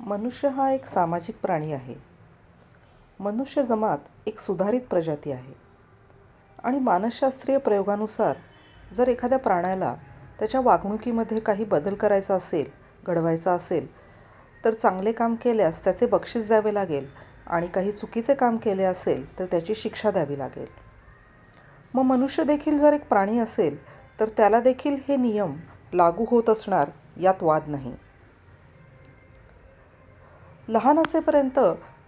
मनुष्य हा एक सामाजिक प्राणी आहे. मनुष्य जमात एक सुधारित प्रजाती आहे आणि मानसशास्त्रीय प्रयोगानुसार जर एखाद्या प्राण्याला त्याच्या वागणुकीमध्ये काही बदल करायचा असेल, घडवायचा असेल, तर चांगले काम केल्यास त्याचे बक्षीस द्यावे लागेल आणि काही चुकीचे काम केले असेल तर त्याची शिक्षा द्यावी लागेल. मग मनुष्य देखील जर एक प्राणी असेल तर त्याला देखील हे नियम लागू होत असणार यात वाद नाही. लहान असेपर्यंत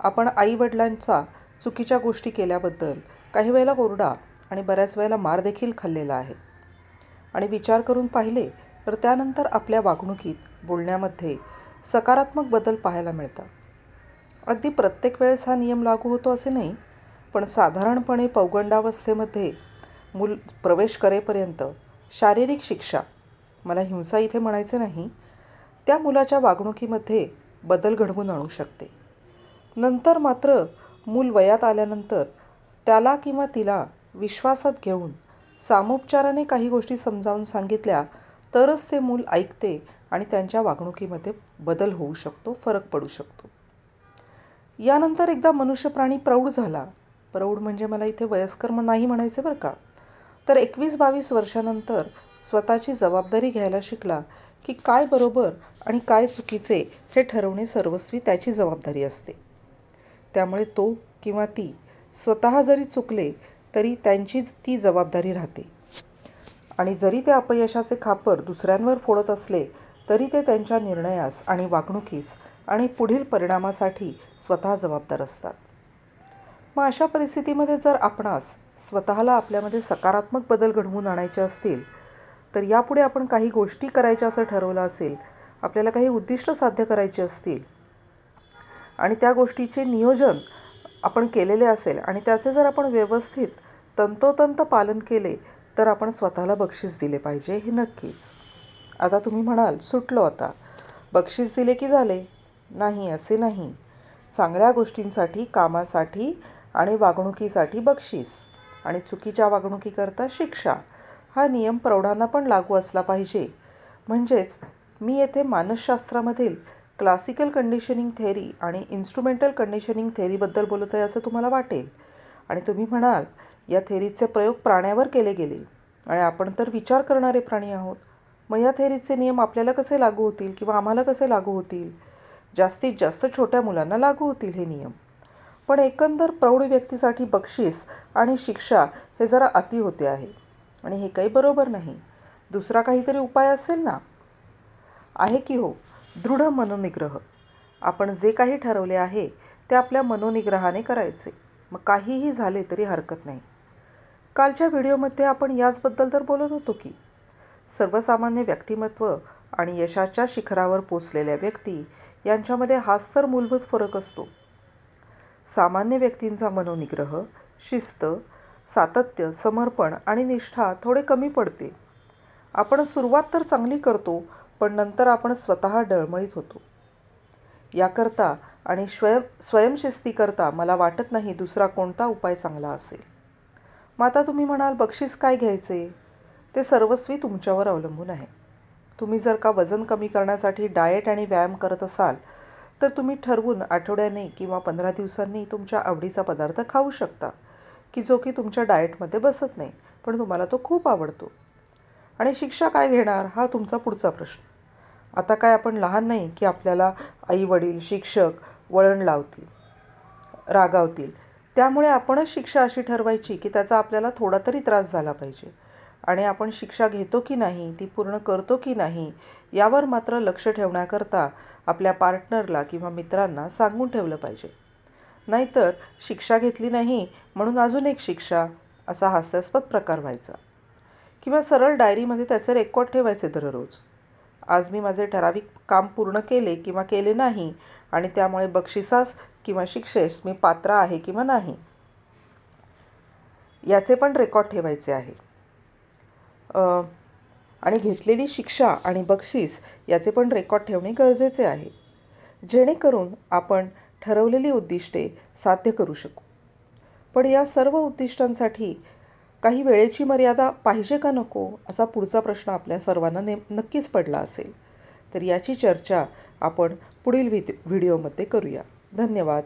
आपण आईवडिलांचा चुकीच्या गोष्टी केल्याबद्दल काही वेळेला ओरडा आणि बऱ्याच वेळेला मार देखील खाल्लेला आहे. आणि विचार करून पाहिले तर त्यानंतर आपल्या वागणुकीत, बोलण्यामध्ये सकारात्मक बदल पाहायला मिळतात. अगदी प्रत्येक वेळेस हा नियम लागू होतो असे नाही, पण साधारणपणे पौगंडावस्थेमध्ये मूल प्रवेश करेपर्यंत शारीरिक शिक्षा, मला हिंसा इथे म्हणायचे नाही, त्या मुलाच्या वागणुकीमध्ये बदल घडवून आणू शकते. नंतर मात्र मूल वयात आल्यानंतर त्याला किंवा तिला विश्वासात घेऊन सामोपचाराने काही गोष्टी समजावून सांगितल्या तरच ते मूल ऐकते आणि त्यांच्या वागणुकीमध्ये बदल होऊ शकतो, फरक पडू शकतो. यानंतर एकदा मनुष्य प्राणी प्रौढ झाला, प्रौढ म्हणजे मला इथे वयस्कर नाही म्हणायचे बरं का, तर 21-22 वर्षानंतर स्वतःची जबाबदारी घ्यायला शिकला की काय बरोबर आणि काय चुकीचे हे ठरवणे सर्वस्वी त्याची जबाबदारी असते. त्यामुळे तो किंवा ती स्वतः जरी चुकले तरी त्यांची ती जबाबदारी राहते आणि जरी ते अपयशाचे खापर दुसऱ्यांवर फोडत असले तरी ते त्यांच्या निर्णयास आणि वागणुकीस आणि पुढील परिणामासाठी स्वतः जबाबदार असतात. मग अशा परिस्थितीमध्ये जर आपणास स्वतःला आपल्यामध्ये सकारात्मक बदल घडवून आणायचे असतील तर यापुढे आपण काही गोष्टी करायच्या असं ठरवलं असेल, आपल्याला काही उद्दिष्ट साध्य करायची असतील आणि त्या गोष्टीचे नियोजन आपण केलेले असेल आणि त्याचे जर आपण व्यवस्थित तंतोतंत पालन केले तर आपण स्वतःला बक्षीस दिले पाहिजे, हे नक्कीच. आता तुम्ही म्हणाल, सुटलो आता, बक्षीस दिले की झाले? नाही, असे नाही. चांगल्या गोष्टींसाठी, कामासाठी आणि वागणुकीसाठी बक्षीस आणि चुकीच्या वागणुकीकरता शिक्षा, हा नियम प्रौढांना पण लागू असला पाहिजे. म्हणजेच मी येथे मानसशास्त्रामधील क्लासिकल कंडिशनिंग थेअरी आणि इन्स्ट्रुमेंटल कंडिशनिंग थेअरीबद्दल बोलत आहे असं तुम्हाला वाटेल आणि तुम्ही म्हणाल, या थेअरीचे प्रयोग प्राण्यावर केले गेले आणि आपण तर विचार करणारे प्राणी आहोत. मग या थेअरीचे नियम आपल्याला कसे लागू होतील किंवा आम्हाला कसे लागू होतील? जास्तीत जास्त छोट्या मुलांना लागू होतील हे नियम. पण एकंदर प्रौढ व्यक्तीसाठी बक्षीस आणि शिक्षा हे जरा अति होते आहे आणि हे काही बरोबर नाही. दुसरा काहीतरी उपाय असेल ना? आहे की हो, दृढ मनोनिग्रह. आपण जे काही ठरवले आहे ते आपल्या मनोनिग्रहाने करायचे. मग काहीही झाले तरी हरकत नाही. कालच्या व्हिडिओमध्ये आपण याचबद्दल तर बोलत होतो की सर्वसामान्य व्यक्तिमत्व आणि यशाच्या शिखरावर पोचलेल्या व्यक्ती यांच्यामध्ये हाच तर मूलभूत फरक असतो. सामान्य व्यक्तींचा मनोनिग्रह, शिस्त, सातत्य, समर्पण आणि निष्ठा थोडे कमी पडते. आपण सुरुवात तर चांगली करतो, पण नंतर आपण स्वतः डळमळीत होतो. याकरता आणि स्वयंशिस्तीकरता मला वाटत नाही दुसरा कोणता उपाय चांगला असेल. मग आता तुम्ही म्हणाल, बक्षीस काय घ्यायचे? ते सर्वस्वी तुमच्यावर अवलंबून आहे. तुम्ही जर का वजन कमी करण्यासाठी डाएट आणि व्यायाम करत असाल तर तुम्ही ठरवून आठवड्याने किंवा 15 दिवसांनी तुमच्या आवडीचा पदार्थ खाऊ शकता की जो की तुमच्या डाएटमध्ये बसत नाही पण तुम्हाला तो खूप आवडतो. आणि शिक्षा काय घेणार हा तुमचा पुढचा प्रश्न. आता काय आपण लहान नाही की आपल्याला आई वडील, शिक्षक वळण लावतील, रागावतील. त्यामुळे आपणच शिक्षा अशी ठरवायची की त्याचा आपल्याला थोडा तरी त्रास झाला पाहिजे आणि आपण शिक्षा घेतो की नाही, ती पूर्ण करतो की नाही, यावर मात्र लक्ष ठेवण्याकरता आपल्या पार्टनरला किंवा मित्रांना सांगून ठेवलं पाहिजे. नाहीतर शिक्षा घेतली नाही म्हणून अजून एक शिक्षा, असा हास्यास्पद प्रकार व्हायचा. किंवा सरळ डायरीमध्ये त्याचे रेकॉर्ड ठेवायचे दररोज. आज मी माझे ठराविक काम पूर्ण केले किंवा केले नाही आणि त्यामुळे बक्षिसास किंवा शिक्षेस मी पात्र आहे किंवा नाही, याचे पण रेकॉर्ड ठेवायचे आहे. आणि घेतलेली शिक्षा आणि बक्षीस याचे पण रेकॉर्ड ठेवणे गरजेचे आहे, जेणेकरून आपण ठरवलेली उद्दिष्टे साध्य करू शकू. पण या सर्व उद्दिष्टांसाठी काही वेळेची मर्यादा पाहिजे का नको, असा पुढचा प्रश्न आपल्या सर्वांना नक्कीच पडला असेल. तर याची चर्चा आपण पुढील व्हिडिओमध्ये करूया. धन्यवाद.